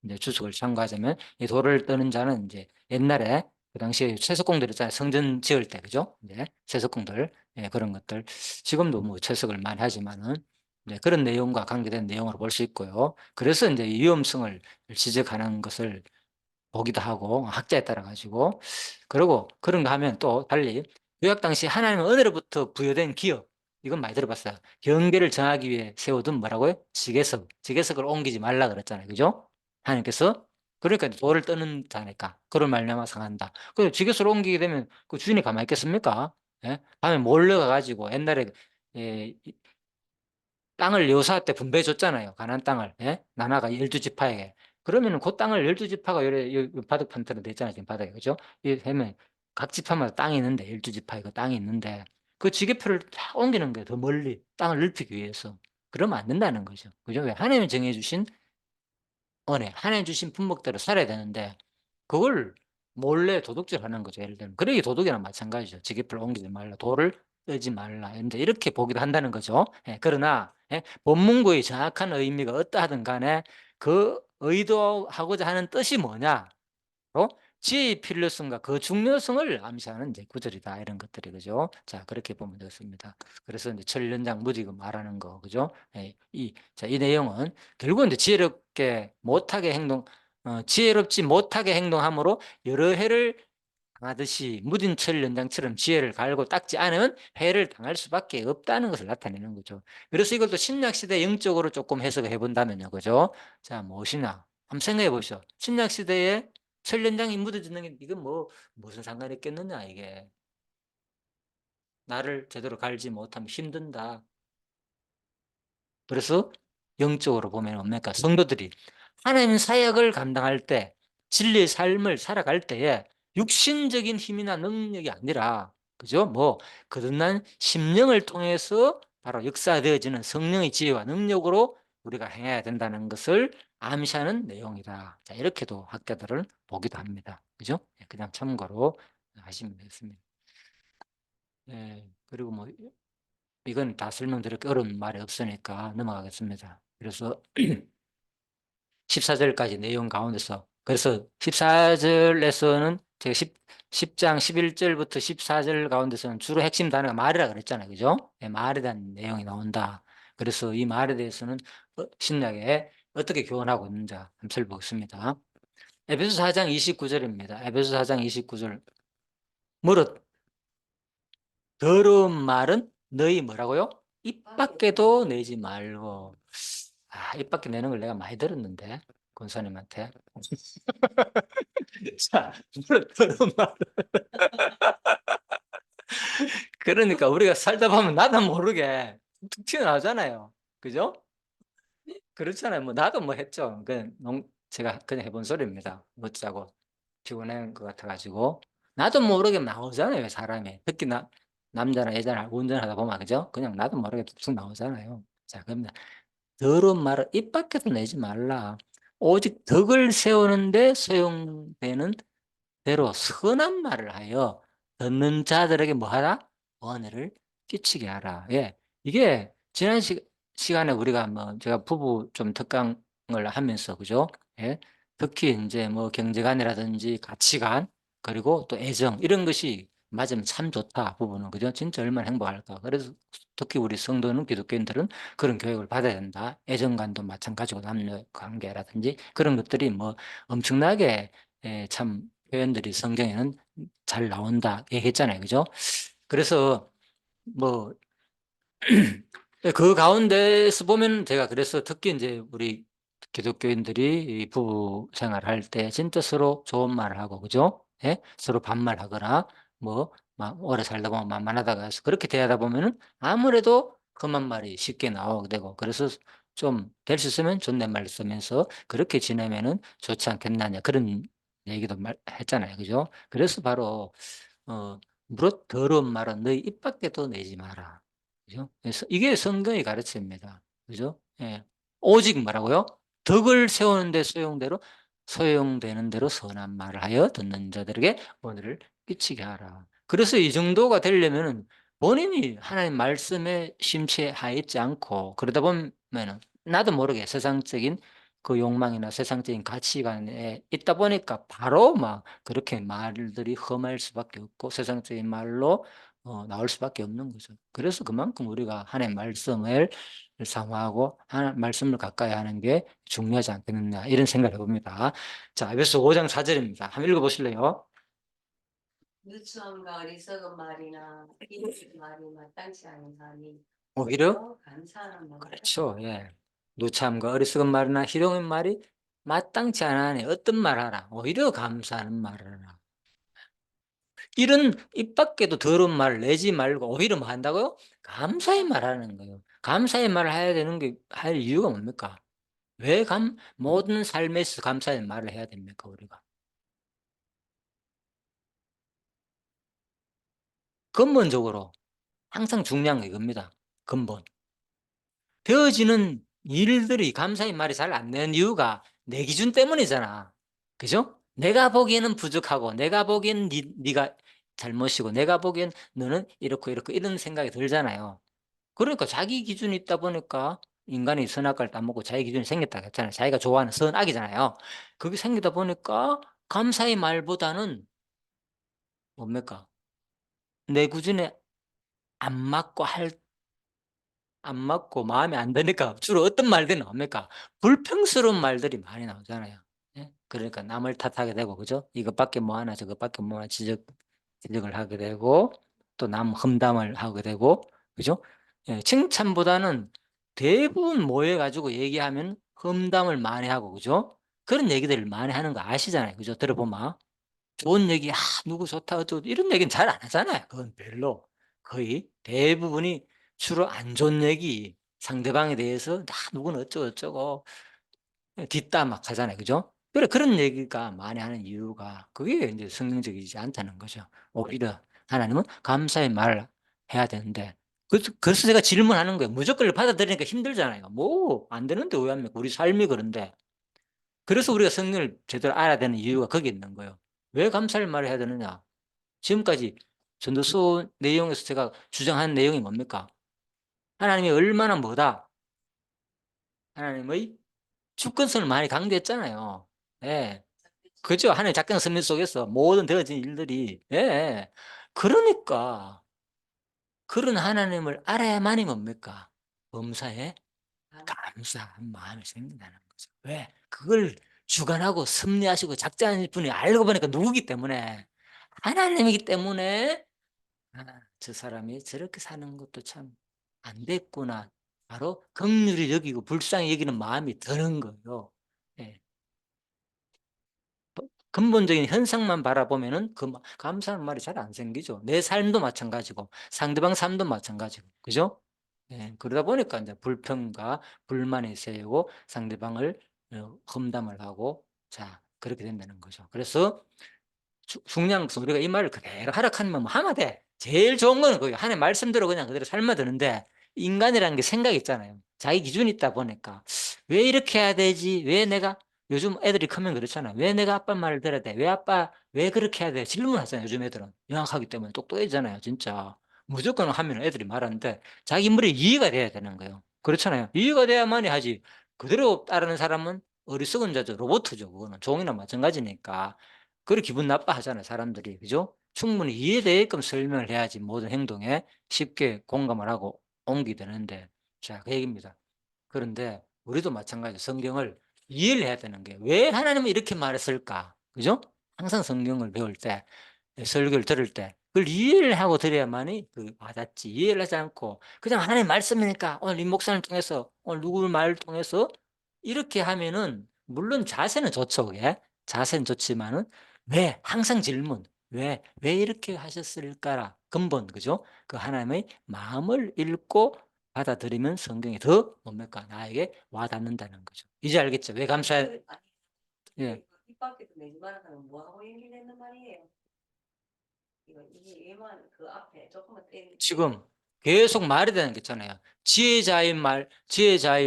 인제 주석을 참고하자면 이 돌을 떠는 자는 인제 옛날에 그 당시에 채석공들 있잖아요. 성전 지을 때 그죠? 이제 채석공들 예 그런 것들. 지금도 뭐 채석을 많이 하지만은 이제 그런 내용과 관계된 내용으로 볼 수 있고요. 그래서 인제 위험성을 지적하는 것을 보기도 하고 학자에 따라 가지고 그리고 그런가 하면 또 달리 구약 당시 하나님의 은혜로부터 부여된 기업 이건 많이 들어봤어요. 경계를 정하기 위해 세워둔 뭐라고요? 지계석. 지계석을 옮기지 말라 그랬잖아요. 그죠? 하나님께서 그러니까 돌을 떠는 자니까 그로 말미암아 상한다. 그 지계석을 옮기게 되면 그 주인이 가만히 있겠습니까? 예? 밤에 몰려가 가지고 옛날에 예 땅을 여호수아 때 분배해 줬잖아요, 가나안 땅을. 예? 나라가 12 지파에게. 그러면은 그 땅을 12 지파가 요래 요 바둑 판처럼 돼 있잖아요, 지금 바닥에. 그죠? 이 되면 각 지파마다 땅이 있는데 12 지파에 그 땅이 있는데 그 지계표를 다 옮기는 거예요, 더 멀리 땅을 넓히기 위해서. 그러면 안 된다는 거죠. 그죠? 왜 하나님이 정해 주신 은혜, 하나님 주신 품목대로 살아야 되는데 그걸 몰래 도둑질하는 거죠, 예를 들면. 그러기 도둑이랑 마찬가지죠. 지게표를 옮기지 말라, 돌을 뜨지 말라. 인제 이렇게 보기도 한다는 거죠. 예 그러나 본문구의 정확한 의미가 어떠하든 간에 그 의도하고자 하는 뜻이 뭐냐 지혜의 필요성과 그 중요성을 암시하는 이제 구절이다 이런 것들이 그죠. 자 그렇게 보면 되겠습니다. 그래서 이제 천년장 무지개 말하는 거 그죠. 예, 이 내용은 결국은 이제 지혜롭게 못하게 지혜롭지 못하게 행동함으로 여러 해를 당하듯이 무딘 천년장처럼 지혜를 갈고 닦지 않으면 해를 당할 수밖에 없다는 것을 나타내는 거죠. 그래서 이걸 또 신약 시대 영적으로 조금 해석을 해 본다면요. 그죠? 자 무엇이냐? 한번 생각해 보시죠. 신약 시대에 철연장이 묻어지는 게 이건 뭐 무슨 상관이 있겠느냐 이게. 나를 제대로 갈지 못하면 힘든다. 그래서 영적으로 보면 뭡니까? 성도들이 하나님 사역을 감당할 때 진리의 삶을 살아갈 때에 육신적인 힘이나 능력이 아니라 그죠? 뭐 거듭난 심령을 통해서 바로 역사되어지는 성령의 지혜와 능력으로 우리가 행해야 된다는 것을 암시하는 내용이다. 자, 이렇게도 학자들은 보기도 합니다. 그죠? 예, 그냥 참고로 하시면 되겠습니다. 예, 그리고 뭐 이건 다 설명드릴 게 어려운 말이 없으니까 넘어가겠습니다. 그래서 14절까지 내용 가운데서 그래서 14절에서는 제가 10장 11절부터 14절 가운데서는 주로 핵심 단어가 말이라 그랬잖아요. 그죠? 예, 말에 대한 내용이 나온다. 그래서 이 말에 대해서는 신약에 어떻게 교훈하고 있는지 한번 살펴보겠습니다. 에베소 4장 29절입니다. 에베소 4장 29절. 무릇 더러운 말은 너희 뭐라고요? 입 밖에도 내지 말고. 아, 입 밖에 내는 걸 내가 많이 들었는데 권사님한테. 자, 무릇 더러운 말. 그러니까 우리가 살다 보면 나도 모르게 툭 튀어나오잖아요. 그죠? 그렇잖아요. 뭐 나도 뭐 했죠. 제가 그냥 해본 소리입니다. 못자고 피곤한 것 같아가지고 나도 모르게 나오잖아요. 사람이. 특히 남자나 여자나 운전하다 보면 그죠? 그냥 나도 모르게 툭 나오잖아요. 자, 그럼 더러운 말을 입 밖에서 내지 말라. 오직 덕을 세우는데 소용되는 대로 선한 말을 하여 듣는 자들에게 뭐하라? 은혜를 끼치게 하라. 예, 이게 지난 시간에 우리가 뭐 제가 부부 좀 특강을 하면서 그죠? 예, 특히 이제 뭐 경제관이라든지 가치관 그리고 또 애정 이런 것이 맞으면 참 좋다 부부는 그죠? 진짜 얼마나 행복할까. 그래서 특히 우리 성도는 기독교인들은 그런 교육을 받아야 된다. 애정관도 마찬가지고 남녀 관계라든지 그런 것들이 뭐 엄청나게 참 표현들이 성경에는 잘 나온다 얘기했잖아요. 그죠? 그래서 뭐 그 가운데서 보면 제가 그래서 특히 이제 우리 기독교인들이 이 부부 생활할 때 진짜 서로 좋은 말을 하고 그죠? 예? 서로 반말하거나 뭐 오래 살다 보면 만만하다가 해서 그렇게 대하다 보면은 아무래도 험한 말이 쉽게 나오게 되고 그래서 좀 될 수 있으면 존댓말 쓰면서 그렇게 지내면은 좋지 않겠느냐 그런 얘기도 했잖아요. 그죠? 그래서 바로 무릇 더러운 말은 너희 입 밖에도 내지 마라. 그죠? 그래서 이게 성경의 가르침입니다. 그죠? 예. 오직 뭐라고요? 덕을 세우는 데 소용되는 대로 선한 말을 하여 듣는 자들에게 오늘을 끼치게 하라. 그래서 이 정도가 되려면은 본인이 하나님 말씀에 심취하여 있지 않고 그러다 보면은 나도 모르게 세상적인 그 욕망이나 세상적인 가치관에 있다 보니까 바로 막 그렇게 말들이 험할 수밖에 없고 세상적인 말로 나올 수밖에 없는 거죠. 그래서 그만큼 우리가 하나님의 말씀을 사모하고 하나님 말씀을 가까이 하는 게 중요하지 않겠느냐 이런 생각을 해봅니다. 자, 에베소 5장 4절입니다. 한번 읽어보실래요? 누추함과 어리석은 말이나 이런 말이 마땅치 않은 사람이 오히려 감사하는 말을 그렇죠. 예. 누참과 어리석은 말이나 희롱의 말이 마땅치 않으니 어떤 말 하라. 오히려 감사하는 말을 하라. 이런 입 밖에도 더러운 말을 내지 말고 오히려 뭐 한다고요? 감사의 말하는 거예요. 감사의 말을 해야 되는 게 할 이유가 뭡니까? 왜 모든 삶에서 감사의 말을 해야 됩니까, 우리가? 근본적으로 항상 중요한 게 이겁니다. 근본. 되어지는 일들이 감사의 말이 잘 안 되는 이유가 내 기준 때문이잖아. 그죠? 내가 보기에는 부족하고 내가 보기에는 네가 잘못이고 내가 보기엔 너는 이렇고 이렇고 이런 생각이 들잖아요. 그러니까 자기 기준이 있다 보니까 인간이 선악과를 따먹고 자기 기준이 생겼다고 했잖아요. 자기가 좋아하는 선악이잖아요. 그게 생기다 보니까 감사의 말보다는 뭡니까? 내 기준에 안 맞고 안 맞고 마음에 안 드니까 주로 어떤 말들이 나옵니까? 불평스러운 말들이 많이 나오잖아요. 예? 그러니까 남을 탓하게 되고, 그죠? 이것밖에 뭐 하나, 저것밖에 뭐 하나 지적을 하게 되고, 또 남 험담을 하게 되고, 그죠? 예, 칭찬보다는 대부분 모여가지고 얘기하면 험담을 많이 하고, 그죠? 그런 얘기들을 많이 하는 거 아시잖아요. 그죠? 들어보면. 좋은 얘기, 누구 좋다, 어쩌고 이런 얘기는 잘 안 하잖아요. 그건 별로. 거의 대부분이 주로 안 좋은 얘기, 상대방에 대해서 누구는 어쩌고 저쩌고 뒷담 막 하잖아요. 그죠? 그래, 그런 얘기가 많이 하는 이유가 그게 이제 성경적이지 않다는 거죠. 오히려 하나님은 감사의 말을 해야 되는데, 그래서 제가 질문하는 거예요. 무조건 받아들이니까 힘들잖아요. 뭐 안 되는데 왜 합니까? 우리 삶이 그런데. 그래서 우리가 성경을 제대로 알아야 되는 이유가 거기에 있는 거예요. 왜 감사의 말을 해야 되느냐? 지금까지 전도서 내용에서 제가 주장한 내용이 뭡니까? 하나님이 얼마나 뭐다? 하나님의 주권성을 많이 강조했잖아요. 예. 그죠? 하나님의 작정 섭리 속에서 모든 되어진 일들이. 예. 그러니까 그런 하나님을 알아야만이 뭡니까? 범사에 감사한 마음이 생긴다는 거죠. 왜? 그걸 주관하고 섭리하시고 작정하실 분이 알고 보니까 누구기 때문에 하나님이기 때문에 저 사람이 저렇게 사는 것도 참 안 됐구나. 바로 긍휼히 여기고 불쌍히 여기는 마음이 드는 거예요. 예. 근본적인 현상만 바라보면은 감사하는 말이 잘 안 생기죠. 내 삶도 마찬가지고 상대방 삶도 마찬가지고. 그죠? 예. 그러다 보니까 이제 불평과 불만이 세이고 상대방을 험담을 하고 자 그렇게 된다는 거죠. 그래서 중요한 것은 우리가 이 말을 그대로 하락하면 뭐 하면 돼. 제일 좋은 거는 그거예요. 하나님 말씀대로 그냥 그대로 살면 되는데 인간이라는 게 생각이 있잖아요. 자기 기준이 있다 보니까 왜 이렇게 해야 되지? 왜 내가 요즘 애들이 크면 그렇잖아. 왜 내가 아빠 말을 들어야 돼? 왜 아빠 왜 그렇게 해야 돼? 질문하잖아요. 요즘 애들은 명확하기 때문에 똑똑해지잖아요. 진짜 무조건 하면 애들이 말하는데 자기 머리에 이해가 돼야 되는 거예요. 그렇잖아요. 이해가 돼야만이 하지. 그대로 따르는 사람은 어리석은 자죠. 로봇이죠. 그거는 종이나 마찬가지니까. 그래 기분 나빠하잖아요, 사람들이. 그죠? 충분히 이해되게끔 설명을 해야지 모든 행동에 쉽게 공감을 하고 옮기게 되는데 자, 그 얘기입니다. 그런데 우리도 마찬가지로 성경을 이해를 해야 되는 게 왜 하나님은 이렇게 말했을까? 그죠? 항상 성경을 배울 때 설교를 들을 때 그걸 이해를 하고 들어야만이 와닿지. 이해를 하지 않고 그냥 하나님 말씀이니까 오늘 임 목사를 통해서 오늘 누구 말을 통해서 이렇게 하면은 물론 자세는 좋죠. 그게. 자세는 좋지만은 왜 항상 질문 왜 이렇게 하셨을까라 근본 그죠? 그 하나님의 마음을 읽고 받아들이면 성경이 더 뭡니까? 나에게 와닿는다는 거죠. 이제 알겠죠? 왜 감사해? 예. 입 밖에서 내지 말라면 뭐 하고 얘기를 했는 말이에요. 이게 얘만 그 앞에 조금만 떼. 지금 계속 말이 되는 게 있잖아요. 지혜자의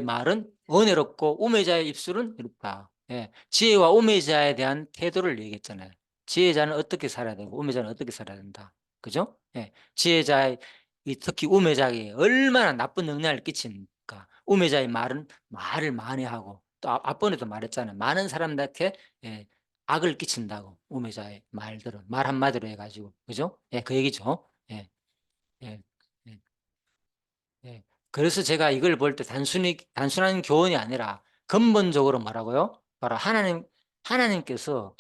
말은 은혜롭고 우매자의 입술은 이롭다. 예. 지혜와 우매자에 대한 태도를 얘기했잖아요. 지혜자는 어떻게 살아야 되고 우매자는 어떻게 살아야 된다. 그죠? 예. 지혜자의 특히 우매자에게 얼마나 나쁜 영향을 끼치니까. 우매자의 말은 말을 많이 하고 또 앞번에도 말했잖아요. 많은 사람들한테 예, 악을 끼친다고 우매자의 말들은 말 한마디로 해가지고 그죠? 예, 그 얘기죠. 예. 예. 예. 예. 그래서 제가 이걸 볼 때 단순한 교훈이 아니라 근본적으로 뭐라고요? 바로 하나님께서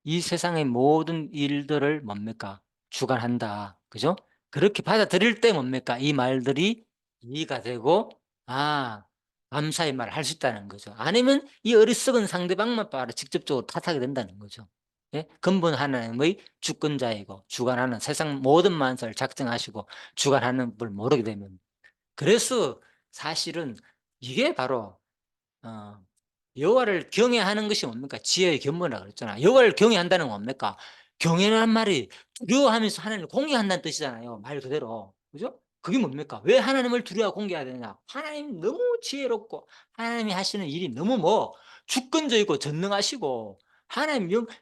이 세상의 모든 일들을 뭡니까? 주관한다. 그죠? 그렇게 받아들일 때 뭡니까? 이 말들이 이해가 되고, 감사의 말을 할 수 있다는 거죠. 아니면 이 어리석은 상대방만 바로 직접적으로 탓하게 된다는 거죠. 예? 근본 하나님의 주권자이고, 주관하는 세상 모든 만사를 작정하시고, 주관하는 걸 모르게 되면. 그래서 사실은 이게 바로 어 여호와를 경외하는 것이 뭡니까? 지혜의 견본이라고 그랬잖아요. 여호와를 경외한다는 건 뭡니까? 경외라는 말이 두려워하면서 하나님을 공경한다는 뜻이잖아요. 말 그대로. 그죠? 그게 뭡니까? 왜 하나님을 두려워하고 공경해야 되느냐? 하나님 너무 지혜롭고 하나님이 하시는 일이 너무 주권적이고 전능하시고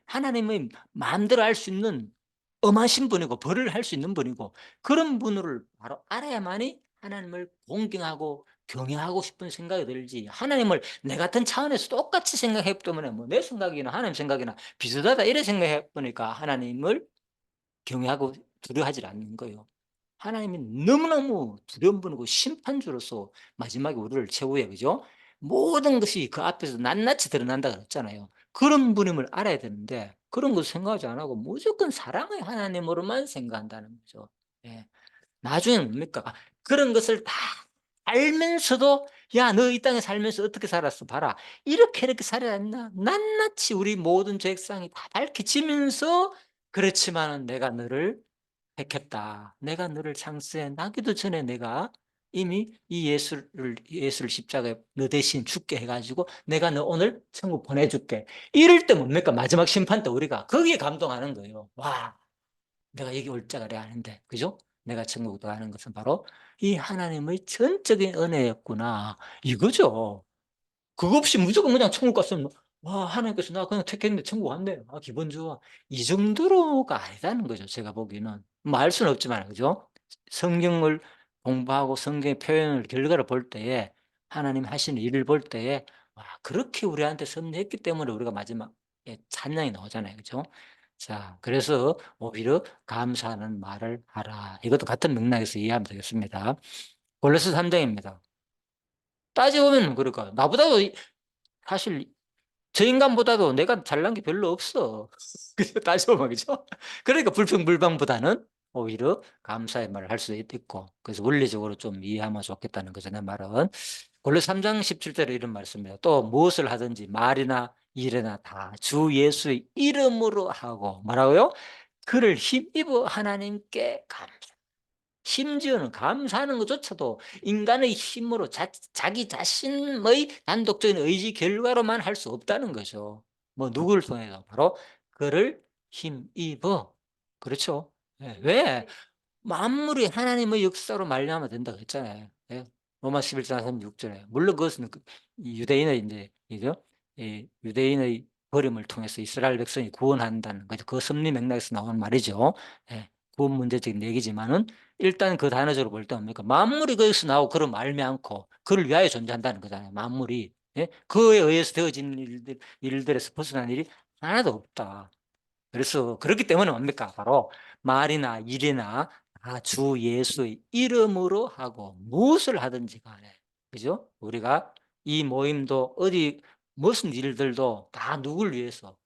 하나님의 마음대로 할 수 있는 엄하신 분이고 벌을 할 수 있는 분이고 그런 분을 바로 알아야만이 하나님을 공경하고 경외하고 싶은 생각이 들지 하나님을 내 같은 차원에서 똑같이 생각해 때문에 뭐 내 생각이나 하나님 생각이나 비슷하다 이래 생각해 보니까 하나님을 경외하고 두려워하지 않는 거예요. 하나님이 너무너무 두려운 분이고 심판주로서 마지막에 우리를 최후에 그죠? 모든 것이 그 앞에서 낱낱이 드러난다 그랬잖아요. 그런 분임을 알아야 되는데 그런 거 생각하지 안 하고 무조건 사랑의 하나님으로만 생각한다는 거죠. 예. 나중에는 뭡니까? 그런 것을 다 알면서도 야, 너 이 땅에 살면서 어떻게 살았어? 봐라. 이렇게 살아야 했나? 낱낱이 우리 모든 죄악상이 다 밝혀지면서 그렇지만은 내가 너를 택했다. 내가 너를 창세에 나기도 전에 내가 이미 이 예수를 십자가에 너 대신 죽게 해가지고 내가 너 오늘 천국 보내줄게. 이럴 때 뭡니까? 마지막 심판 때 우리가 거기에 감동하는 거예요. 와, 내가 여기 올 자가 아닌데, 그죠? 내가 천국 가는 것은 바로 이 하나님의 전적인 은혜였구나. 이거죠. 그거 없이 무조건 그냥 천국 갔으면 와, 하나님께서 나 그냥 택했는데 천국 왔네. 아, 기분 좋아. 이 정도로가 아니다는 거죠. 제가 보기에는. 뭐 알 수는 없지만, 그죠? 성경을 공부하고 성경의 표현을 결과를 볼 때에 하나님 하시는 일을 볼 때에 와, 그렇게 우리한테 섭리했기 때문에 우리가 마지막에 찬양이 나오잖아요. 그죠? 자, 그래서 오히려 감사하는 말을 하라. 이것도 같은 맥락에서 이해하면 되겠습니다. 골로새 3장입니다. 따져보면 그럴까. 나보다도 사실 저 인간보다도 내가 잘난 게 별로 없어. 그죠? 따져보면, 그죠? 그러니까 불평불만보다는 오히려 감사의 말을 할 수 있고, 그래서 원리적으로 좀 이해하면 좋겠다는 거죠, 내 말은. 원래 3장 17절에 이런 말씀입니다. 또 무엇을 하든지 말이나 일이나 다 주 예수의 이름으로 하고, 뭐라고요? 그를 힘입어 하나님께 심지어는 감사하는 것조차도 인간의 힘으로 자기 자신의 단독적인 의지 결과로만 할 수 없다는 거죠. 뭐 누구를 통해서 바로 그를 힘입어. 그렇죠? 예. 왜? 만물이 하나님의 역사로 말미암아 된다고 했잖아요. 예. 로마 11장 36절에. 물론 그것은 유대인의 이제 이죠. 이 유대인의 버림을 통해서 이스라엘 백성이 구원한다는 거죠. 그 섭리 맥락에서 나오는 말이죠. 예. 구원 문제적인 얘기지만은 일단 그 단어적으로 볼 때 뭡니까? 만물이 거기서 나오고 그를 말미암고 그를 위하여 존재한다는 거잖아요. 만물이. 예? 그에 의해서 되어진 일들에서 벗어난 일이 하나도 없다. 그래서 그렇기 때문에 뭡니까? 바로 말이나 일이나 다 주 예수의 이름으로 하고 무엇을 하든지 간에, 그죠? 우리가 이 모임도 어디 무슨 일들도 다 누굴 위해서?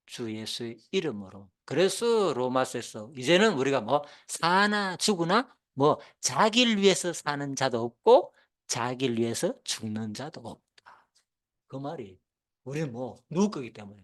주 예수의 이름으로. 그래서 로마서에서 이제는 우리가 뭐 사나 죽으나 뭐 자기를 위해서 사는 자도 없고 자기를 위해서 죽는 자도 없다. 그 말이 우리는 뭐 누구 거기 때문에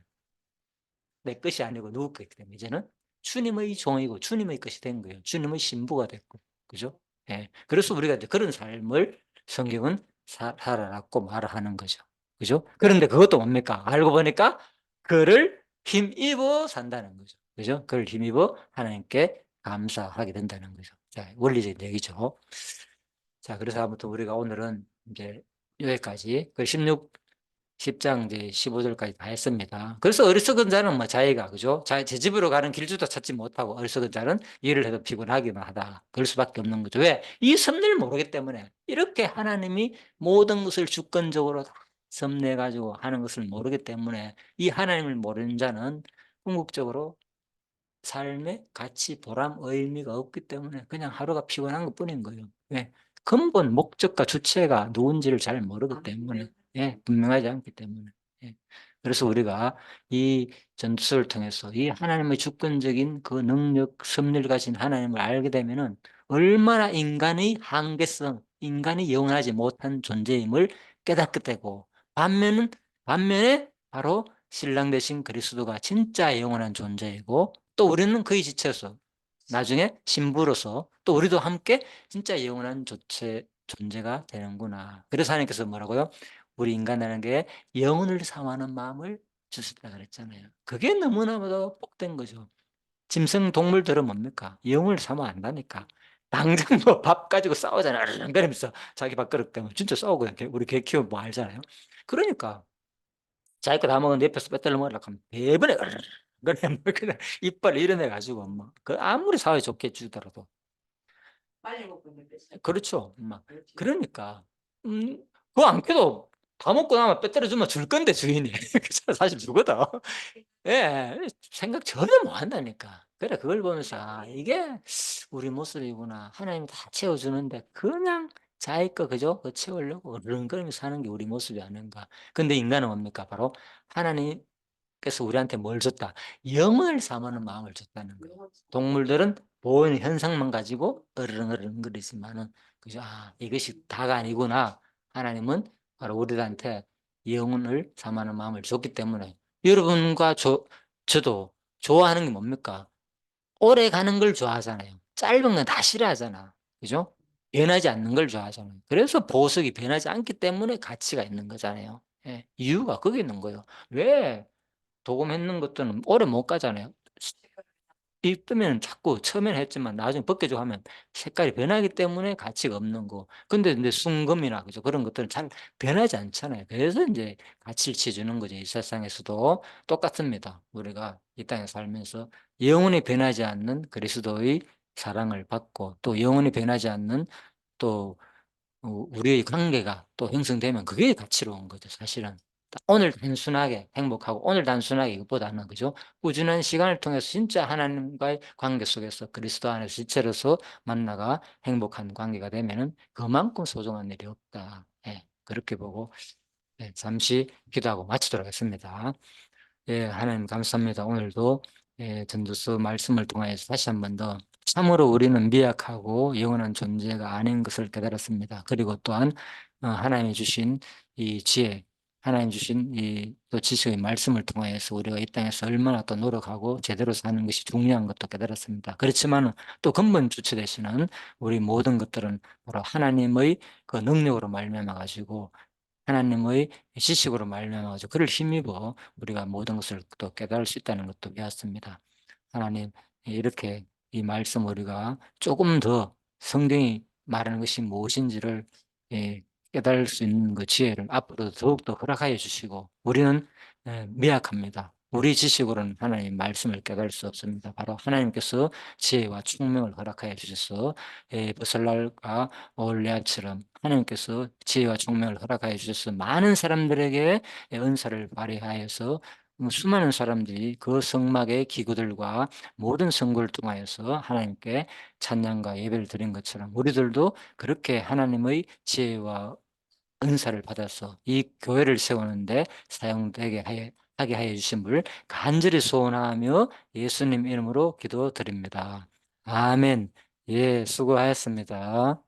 내 것이 아니고 누구 거기 때문에 이제는 주님의 종이고 주님의 것이 된 거예요. 주님의 신부가 됐고, 그죠? 예. 그래서 우리가 이제 그런 삶을 성경은 살아라고 말을 하는 거죠. 그죠? 그런데 그것도 뭡니까? 알고 보니까 그를 힘입어 산다는 거죠. 그죠? 그를 힘입어 하나님께 감사하게 된다는 거죠. 자, 원리적인 얘기죠. 자, 그래서 아무튼 우리가 오늘은 이제 여기까지 그 10장 이제 15절까지 다 했습니다. 그래서 어리석은 자는 뭐 자기가, 그죠? 제 집으로 가는 길조차 찾지 못하고 어리석은 자는 일을 해도 피곤하기만 하다. 그럴 수밖에 없는 거죠. 왜? 이 섭리를 모르기 때문에 이렇게 하나님이 모든 것을 주권적으로 다 섭리해가지고 하는 것을 모르기 때문에 이 하나님을 모르는 자는 궁극적으로 삶의 가치, 보람, 의미가 없기 때문에 그냥 하루가 피곤한 것뿐인 거예요. 왜? 근본 목적과 주체가 누군지를 잘 모르기 때문에, 예, 분명하지 않기 때문에. 예. 그래서 우리가 이 전투를 통해서 이 하나님의 주권적인 그 능력, 섭리를 가진 하나님을 알게 되면은 얼마나 인간의 한계성, 인간이 영원하지 못한 존재임을 깨닫게 되고, 반면에 바로 신랑 되신 그리스도가 진짜 영원한 존재이고, 또 우리는 그의 지체로서 나중에 신부로서 또 우리도 함께 진짜 영원한 존재가 되는구나. 그래서 하나님께서 뭐라고요? 우리 인간이라는 게 영혼을 사모하는 마음을 주셨다 그랬잖아요. 그게 너무나도 복된 거죠. 짐승 동물들은 뭡니까? 영혼을 사모 한다니까. 당장 뭐 밥 가지고 싸우잖아요. 그러면서 자기 밥그릇 때문에 진짜 싸우고 우리 개 키우면 뭐 알잖아요. 그러니까 자기 거 다 먹었는데 옆에서 빼달라 먹으려고 하면 대번에 그냥 뭐 그냥 이빨 이려내가지고 막 그 아무리 사회 좋게 주더라도 빨리 먹고 있는 듯이. 그렇죠. 막 그렇지. 그러니까 그거 안 해도 다 먹고 나면 빼때려 주면 줄 건데 주인이 사실 주거든. 예, 생각 전혀 못 한다니까. 그래 그걸 보면서 아, 이게 우리 모습이구나. 하나님이 다 채워주는데 그냥 자기 거 그죠? 그 채우려고 어른거리면서 사는 게 우리 모습이 아닌가. 근데 인간은 뭡니까? 바로 하나님 그래서 우리한테 뭘 줬다? 영을 삼하는 마음을 줬다는 거예요. 동물들은 보이는 현상만 가지고 어르렁어르렁거리지만은 그죠? 아, 이것이 다가 아니구나 하나님은 바로 우리들한테 영혼을 사모하는 마음을 줬기 때문에 여러분과 저도 좋아하는 게 뭡니까? 오래 가는 걸 좋아하잖아요. 짧은 건 다 싫어하잖아. 그죠? 변하지 않는 걸 좋아하잖아요. 그래서 보석이 변하지 않기 때문에 가치가 있는 거잖아요. 예, 이유가 거기 있는 거예요. 왜 도금했는 것들은 오래 못 가잖아요. 입으면 자꾸 처음에는 했지만 나중에 벗겨지고 하면 색깔이 변하기 때문에 가치가 없는 거. 근데 순금이나 그죠? 그런 것들은 잘 변하지 않잖아요. 그래서 이제 가치를 치주는 거죠. 이 세상에서도 똑같습니다. 우리가 이 땅에 살면서 영원히 변하지 않는 그리스도의 사랑을 받고 또 영원히 변하지 않는 또 우리의 관계가 또 형성되면 그게 다채로운 거죠, 사실은. 오늘 단순하게 행복하고 오늘 단순하게 이것보다는 그죠? 꾸준한 시간을 통해서 진짜 하나님과의 관계 속에서 그리스도 안에서 지체로서 만나가 행복한 관계가 되면은 그만큼 소중한 일이 없다. 예, 그렇게 보고 예, 잠시 기도하고 마치도록 하겠습니다. 예, 하나님 감사합니다. 오늘도 예, 전도서 말씀을 통해서 다시 한 번 더 참으로 우리는 미약하고 영원한 존재가 아닌 것을 깨달았습니다. 그리고 또한 하나님이 주신 이 지혜, 하나님 주신 이 또 지식의 말씀을 통해서 우리가 이 땅에서 얼마나 또 노력하고 제대로 사는 것이 중요한 것도 깨달았습니다. 그렇지만 또 근본 주체 되시는 우리 모든 것들은 바로 하나님의 그 능력으로 말미암아 가지고 하나님의 지식으로 말미암아서 그를 힘입어 우리가 모든 것을 또 깨달을 수 있다는 것도 배웠습니다. 하나님, 이렇게 이 말씀 우리가 조금 더 성경이 말하는 것이 무엇인지를 예, 깨달을 수 있는 그 지혜를 앞으로 더욱더 허락하여 주시고 우리는 미약합니다. 우리 지식으로는 하나님 말씀을 깨달을 수 없습니다. 바로 하나님께서 지혜와 총명을 허락하여 주셔서 버설랄과 올레아처럼 하나님께서 지혜와 총명을 허락하여 주셔서 많은 사람들에게 은사를 발휘하여서 수많은 사람들이 그 성막의 기구들과 모든 선거를 통하여서 하나님께 찬양과 예배를 드린 것처럼 우리들도 그렇게 하나님의 지혜와 은사를 받아서 이 교회를 세우는데 사용되게 하게 하여 주신 분 간절히 소원하며 예수님 이름으로 기도드립니다. 아멘. 예, 수고하셨습니다.